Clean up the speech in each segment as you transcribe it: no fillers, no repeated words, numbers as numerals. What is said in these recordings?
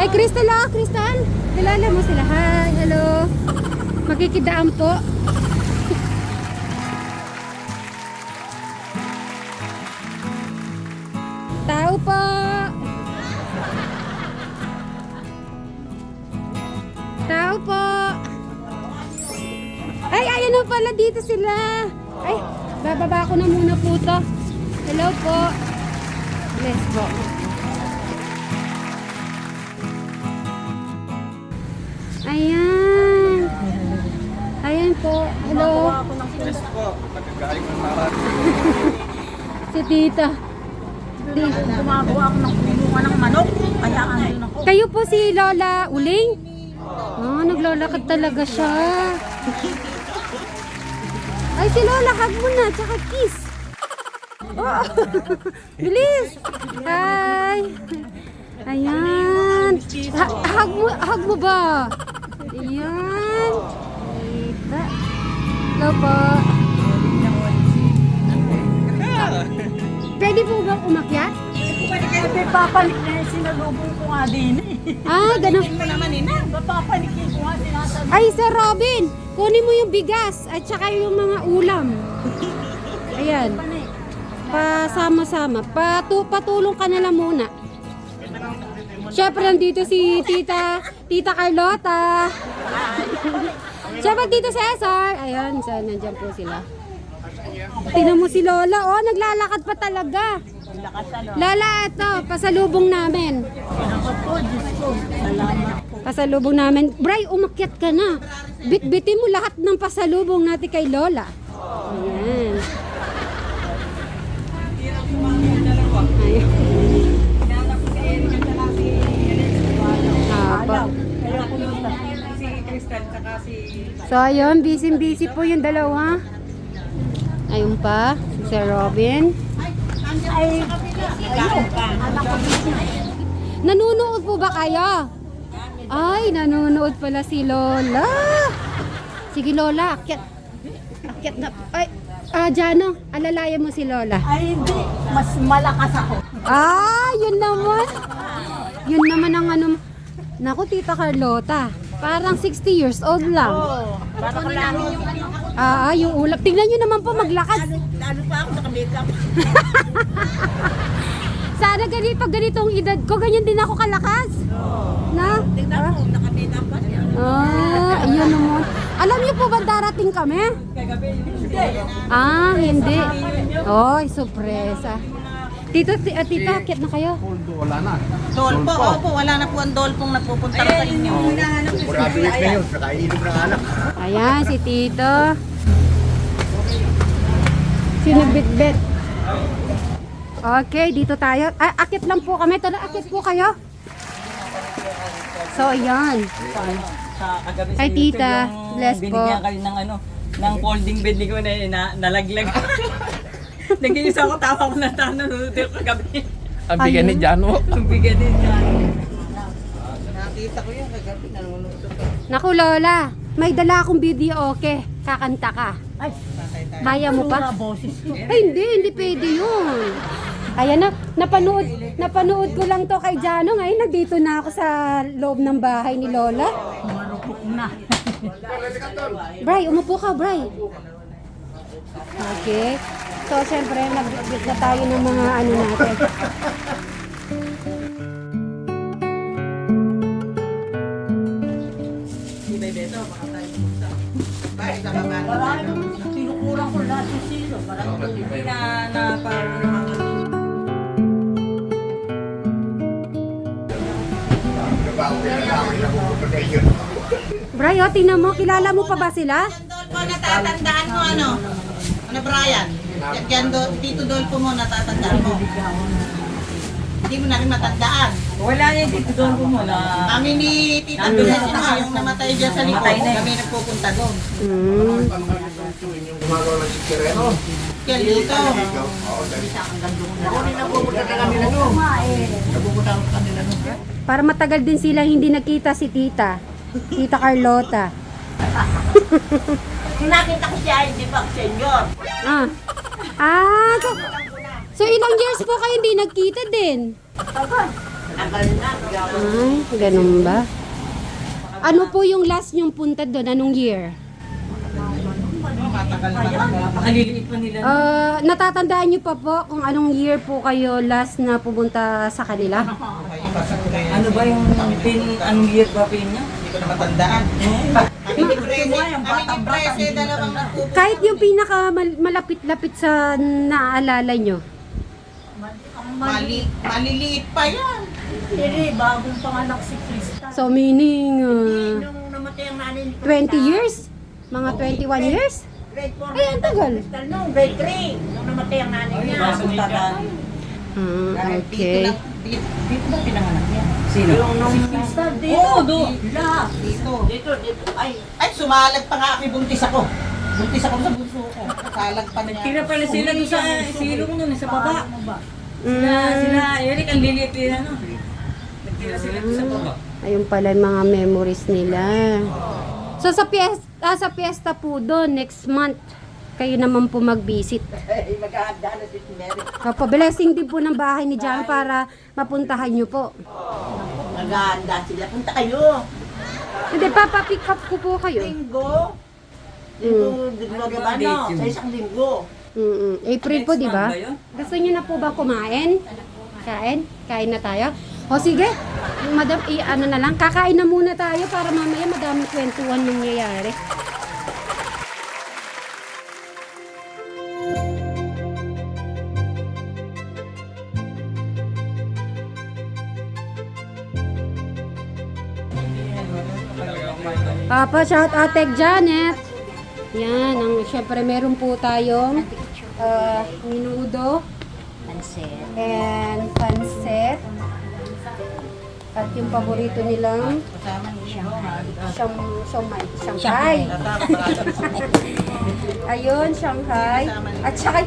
Crystal, Crystal. Kilala mo sila. Hi, hello. Magkikidaan po. Tao po. Tao po. Ay, ayan na pala dito sila. Ay, bababa ko na muna po to. Hello po. Bless po. Ayan. Ayan po. Hello. Yes po, nagagaling ng marathon. Si tita. Gumagawa ako ng kulungan ng manok, kaya andun ako. Kayo po si Lola Uling? Naglalakad talaga siya. Ay, si Lola, hug mo na, tsaka kiss. Oh, bilis. Hi. Ayan. Hug mo ba? Ayan. Tita. Hello po. Pwede po bang umakyat? Kasi papanik na yung sinalubong ko nga din eh. Ganun. Tingin mo naman papanikin ko nga sinasabi. Ay, Sir Robin, kunin mo yung bigas at saka yung mga ulam. Ayan. Pasama-sama. Patulong ka na lang muna. Siyempre, nandito si Tita Carlota. Siyempre, Tito Cesar. Ayan, nandiyan po sila. Tingnan mo si Lola, naglalakad pa talaga. Lola, ito, pasalubong namin. Ako po, Diyos ko. Salamat po. Pasalubong namin. Bray, umakyat ka na. Bitbitin mo lahat ng pasalubong natin kay Lola. Ayan. Ayan. Haba. Si Crystal tsaka si... So, ayun, busy po yung dalawa. Ayun pa, si Sir Robin. Ay, ayun pa. Anak ko dito. Nanunood po ba kayo? Ay, nanonood pala si Lola. Sige Lola, akyat. Akyat na. Ay, Jano, alalayan mo si Lola. Ay, hindi. Mas malakas ako. Yun naman. Yun naman ang ano. Naku, Tita Carlota. Parang 60 years old lang. Para ko lang yung Yung ulap. Tingnan nyo naman po maglakad. ano pa ako naka-makeup. Sana pag ganitong edad ko, ganyan din ako kalakas. Na? Tingnan mo, naka-makeup pa siya. Iyon naman. Alam niyo po ba darating kami? Hindi. Oy, sorpresa. Tita, akit na kayo. Poldo, wala na. Dolpo, opo, wala na po ang dolpong nagpupunta sa inyo. Graduate na yun, nakainom ng alak. Ayan, si Tito. Sino bit-bit? Okay, dito tayo. Akit lang po kami. Tara, akit po kayo. So, ayan. Sa kagabi Kay sa Tita, YouTube, yung bless po. binigyan kayo ng folding bed ni ko na nalaglag. Nag-iisa ako, tawa ko na nanonood ko kagabi. Ang bigyan ni Jano. Ang bigyan din dyan. Nakita ko yung kagabi, nanonood ko. Naku, Lola. May dala akong video, okay. Kakanta ka. Ay, Kaya mo pa? boses ko. Ay, hindi pwede yun. Ayan na, napanood ko lang to kay Jano. Ngayon, nandito na ako sa loob ng bahay ni Lola. Marupok na. Bray, umupo ka, Bray. Okay. So, siyempre, nag-bit na tayo ng mga ano natin. Sinukurang ko lahat yung silo. Hindi na parang Bray, tingnan mo, kilala mo pa ba sila? Dolpo, natatandaan mo ano? Ano, Brian? Tito Dolpo mo, natatandaan mo. Hindi mo na rin matandaan. wala niya dito doon po mo na Kami ni Tito Nandun Dolpo na siya. yung namatay dyan sa likod. Namatay na. Kami nagpupunta doon. Yung gumagawa ng si Kireno. Kaya dito. Para matagal din sila hindi nakita si Tita. Tita Carlota. Nung nakita ko siya, hindi pa senior. So ilang years po kayo hindi nagkita din? Ay, ganun ba? Ano po yung last nyong punta doon? Anong year? Nakaliliit pa nila. Natatandaan nyo pa po kung anong year po kayo last na pumunta sa kanila? Ano ba yung anong year ba pin niya? Hindi ko na matandaan. Kami ni Prese, dalawang nagpupunta. Kahit yung pinaka malapit-lapit sa naaalala nyo. Maliliit pa yan. Hindi, bagong panganak si Krista. So meaning Nung namatay ang nanay ni 20 years? Mga 21 years? Grade 4. Ay, ang tagal. Crystal nung grade 3. Nung namatay ang nanay niya. Basong tataan. Okay. Dito ba pinanganak niya? Sino? Nung Crystal dito. Oo, doon. Dito. Dito. Ay, sumalag pa nga ako, buntis ako. Buntis ako sa bunso ko. Salag pa niya. Tira pala sila doon sa silong nun, sa baba. Sila, Eric, ang liliit din ano. Nagtira sila doon sa baba. Ayun pala yung mga memories nila. So sa piyesta po doon, next month, kayo naman po mag-visit. Maghahanda na si Mary. Blessing din po ng bahay ni Jan para mapuntahan nyo po. Maghahanda sila. Punta kayo. Hindi, papapick up ko po kayo. Linggo. Linggo ba no? Sa isang linggo. April po, Next di ba? month ba yun? Gusto nyo na po ba kumain? Kain? Kain na tayo? O sige, madam, ano na lang, kakain na muna tayo para mamaya madaming kwentuhan nangyayari. Papa, shout out kay Janet. Yan, syempre meron po tayong minudo and pansit. At yung paborito nilang Shanghai. Ayun, Shanghai. At saka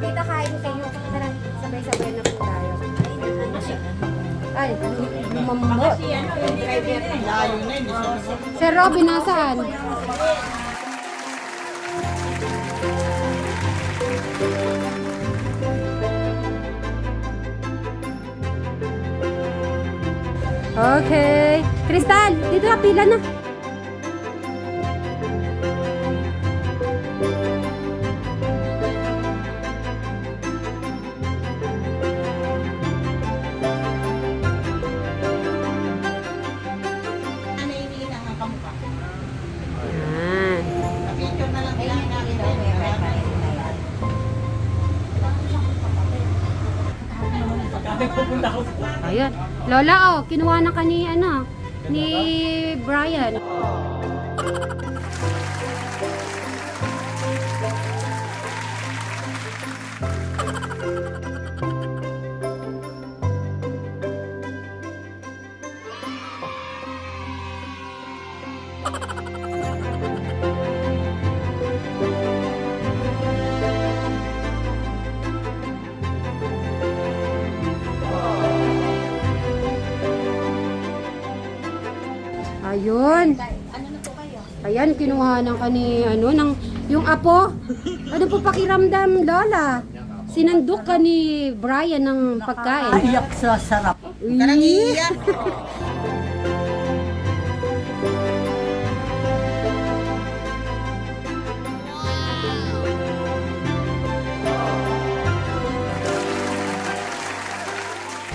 Tita, kain kayo. Tara, sabay-sabay na po tayo. Ay, lumambot. Layo na yun. Sir Robin, nasaan? Okay. Crystal, dito na, pila na. Ano iniinang ang kamukha? Yan. Picture na lang kailangan namin. Kami pupunta ko. Ayun. Lola, oh, kinuha na ka ni, ni Brian. Ayun. Ayan, kinuha ng kani, yung apo. Ano po pakiramdam, Lola? Sinandok ka ni Brian ng pagkain. Ayak sa sarap. Karang iiyak.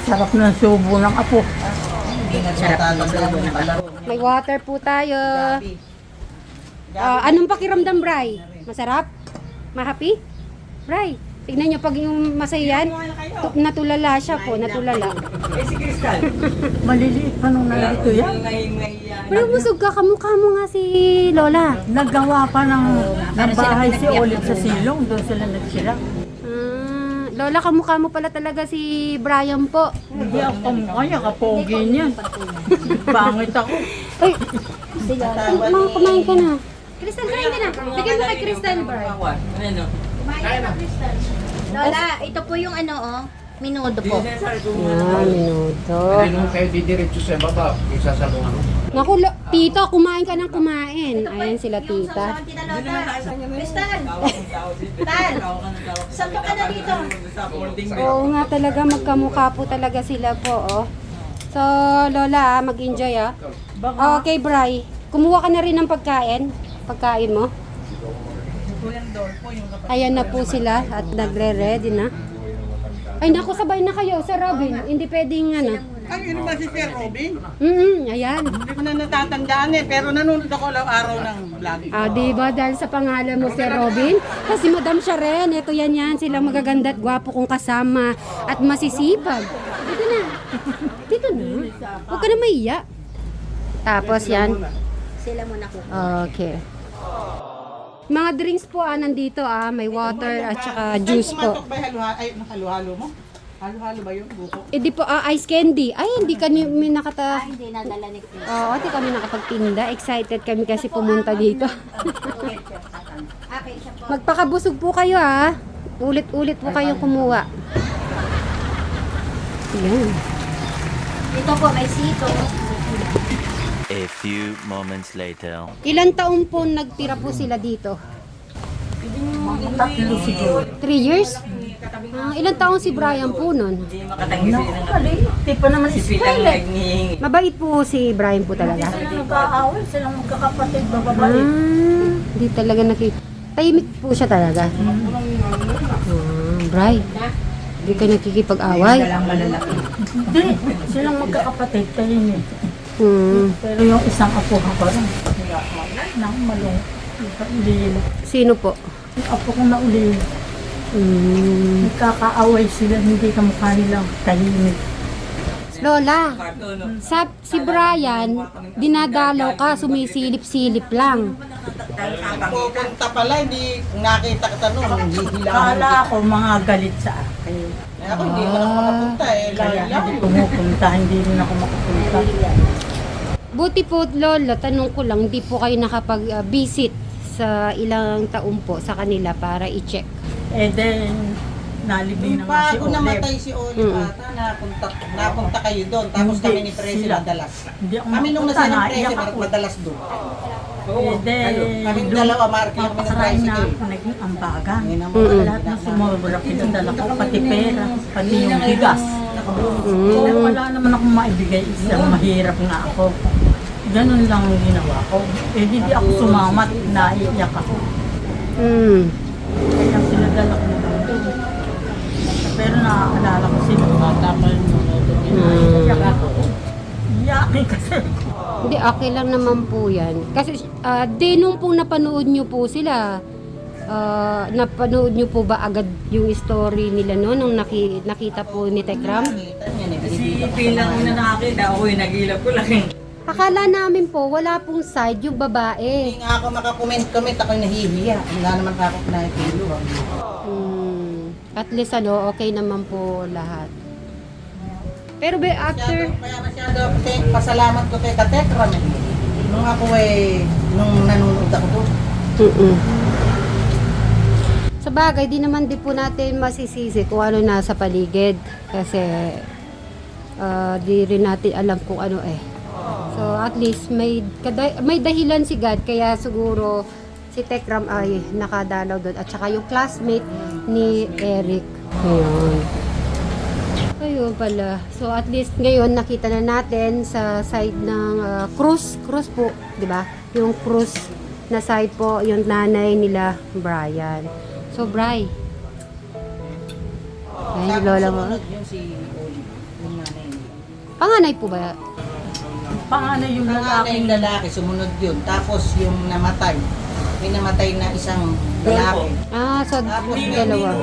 Sarap ng subo ng apo. May water po tayo. Anong pakiramdam, Bray? Masarap? Ma-happy? Bray, tignan nyo pag yung masaya yan, natulala siya po, natulala. Eh si Crystal. Maliliit pa nung nandito yan. Pero busog ka, kamukha mo nga si Lola. Naggawa pa ng bahay si Olive sa silong. Doon sila nagsira. Lola, kamukha mo pala talaga si Brian po. Hindi ako kamukha, kapogi niya. Bangit ako. Ay, kumain ka na. Crystal, kain ka na. Bigyan mo kay Crystal, Bray. Ano? Lola, ito po yung Minudo po. Minuto. Hindi naman kayo didiretso sa baba. Isa sa kung ano. Naku, tita, kumain ka ng kumain. Ayan sila, tita. Crystal! Tal! Sampo ka na dito. Oo nga talaga, magkamukha po talaga sila po, oh. So, Lola, mag-enjoy, ah. Okay, Bri. Kumuha ka na rin ng pagkain. Pagkain mo. Ayan na po sila at nagre-ready na. Ay, naku, sabay na kayo, Sir Robin. Hindi pwedeng, ano. Ano yun ba si Sir Robin? Ayan. Hindi ko na natatandaan eh, pero nanonood ako lang araw ng vlog. Ah, diba? Dahil sa pangalan mo, Sir Robin. Kasi Madam Sharon, ito yan. Silang magaganda at gwapo kong kasama. At masisipag. Dito na. Dito na. Huwag ka na maiya. Tapos yan. Sila muna ko. Okay. Mga drinks po nandito may water at saka juice po. Kumatok ba halo-halo mo? Halo-halo ba yun? Buko? Di po, ice candy. Ay, hindi kami nakata... Hindi nadala ni Chris. Oo, di kami nakapagtinda. Excited kami kasi pumunta dito. Okay, siya po. Magpakabusog po kayo Ulit-ulit po kayong kumuha. Yan. Dito po, may sito. A few moments later. Ilan taon po nagtira po sila dito? Tatlo siguro. 3 years? Ilan taon si Brian po nun? Hindi makatanggi sila ng Di pa naman sipit ang nagnihingi. Mabait po si Brian po talaga. Sila nag-aaway, silang magkakapatid, bababait. Hindi talaga nakita. Tahimik po siya talaga. Brian, hindi ka nakikipag-away. Hindi, silang magkakapatid, kayo niya. Pero yung isang apo ko pa rin, nang malong, ulilo. Sino po? Yung apo kong naulilo. Nagkakaaway sila, hindi kamukha nilang tahimik. Lola, si Brian, dinadalaw ka, sumisilip-silip lang. Pupunta pala, hindi nakita ka tanong, hindi hilang. Kala ko mga galit sa akin. Ako hindi ko na makapunta eh, Kaya layo. hindi pumupunta, hindi rin ako makapunta. Buti po, Lola, tanong ko lang, hindi po kayo nakapag-visit sa ilang taon po sa kanila para i-check. Eh then, nalibing naman si Bago Olep. namatay si Olive ata, napunta kayo doon. Tapos Hindi, kami ni Presi sila. madalas. Hindi ako Kami nung makapunta, nasa ng naiyak Presi, ako. madalas doon. Eh then, Kaming dalawa, Marky, kami ng papakarain na tricycle. ako naging ambagan. Ngayon ang Lahat ng sumobra, pinadala ko, pati pera, pati yung bigas. So, wala naman akong maibigay, isang mahirap nga ako. Ganun lang ang ginawa ko. Eh, hindi ako sumamat, naiiyak ako. Kaya sinadala ko na lang doon. Pero naaalala ko sila, bata pa rin mga iyak ako. Iyakin kasi. Hindi, okay lang naman po yan. Kasi, nung pong napanood nyo po sila, napanood nyo po ba agad yung story nila no? Nung nakita po ni Tekram? Si Pilang una nakakita, ako yung nagilap ko lang. Akala namin po, wala pong side yung Hindi babae. nga ako makakomment-comment, ako'y nahihiya. Wala naman ako nakikilo. At least okay naman po lahat. Pero after... Kaya masyado pasalamat ko kay Katekram eh. Nung ako nung nanonood ako doon. Sa bagay, di naman din po natin masisisi kung ano nasa paligid. Kasi di rin natin alam kung ano eh. So at least may dahilan si God, kaya siguro si Tekram ay nakadalaw doon. At saka yung classmate ni Eric. Ayun pala. So at least ngayon nakita na natin sa side ng Cruz po, 'di ba? Yung Cruz na side po, yung nanay nila Brian. So Bri. Ay, lola mo. Yung si Olive, yung nanay niya. Panganay po ba? Panganay yung Panganay lalaki. yung lalaki, sumunod yun. Tapos yung namatay, may namatay na isang lalaki. So Tapos dalawa.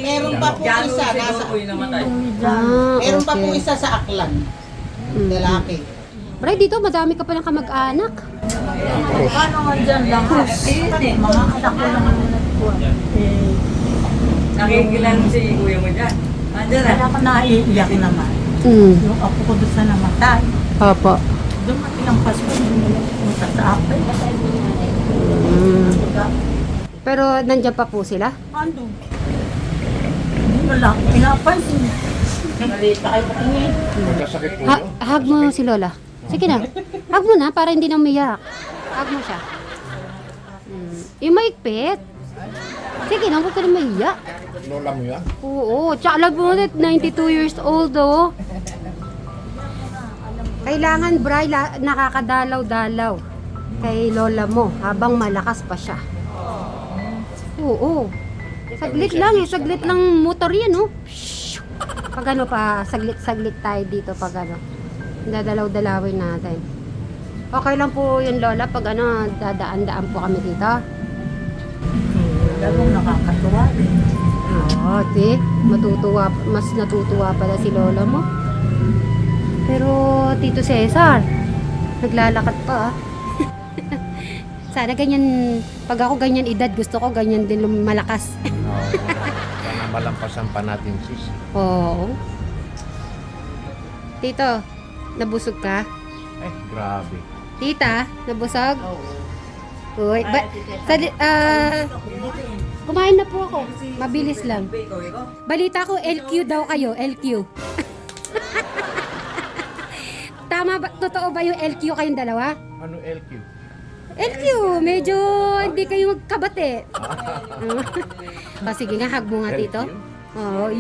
meron pa po Gano'n isa siguro nasa, ko yung namatay. meron pa po Okay. isa sa Aklan. Lalaki. Bri, dito madami ka palang kamag-anak. Paano nga dyan lang? Mga anak ko lang ang nagkuhan. Eh, Nakikilan si kuya mo dyan. Andyan kaya ako naiiyak naman. Yung apo ko doon sa namatay. Opo. Dumating ang Pasko, pumunta sa akin. Pero nandiyan pa po sila? Ando. Hindi mo lang, pinapansin. maliit na kayo patingin. Magkasakit po yun. Hug mo si Lola. Sige na. Hug mo na para hindi na umiyak. Hug mo siya. Yung maigpit. Sige na, huwag ka na maiyak. Lola mo yan? Oo, tsaka alam mo na, 92 years old oh. Kailangan, Bray, nakakadalaw-dalaw kay Lola mo habang malakas pa siya. Oo. Saglit lang, saglit lang motor yan, oh. Pag ano pa, saglit-saglit tayo dito pag ano. Dadalaw-dalawin natin. Okay lang po yun, Lola, pag ano, dadaan-daan po kami dito. Lalong nakakatuwa eh. Oo, matutuwa, mas natutuwa pala si Lola mo. Pero, Tito Cesar, naglalakad pa ah. Sana ganyan, pag ako ganyan edad, gusto ko ganyan din malakas. Oo. Sana malampasan pa natin, sis. Oo. Tito, nabusog ka? Grabe. Tita, nabusog? Uy, kumain na po ako. Mabilis lang. Balita ko, LQ daw kayo, LQ. Tama ba? Totoo ba yung LQ kayong dalawa? Ano LQ? LQ, medyo hindi kayo magkabate. O sige nga, hug mo nga dito. Oh,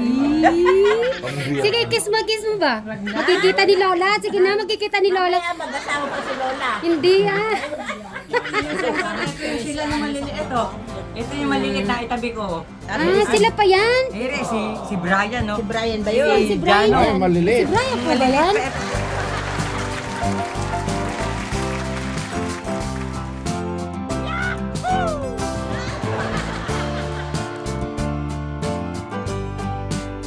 sige, kiss mo ba? Makikita ni Lola. Sige na, makikita ni Lola. Mag-asawa pa si Lola. Hindi ah. Sila na maliliit ito. Ito yung maliliit na itabi ko. Sila pa yan? Ere, si Brian, no? Si Brian ba Si Brian. Ay, maliliit. Si Brian po ba yan?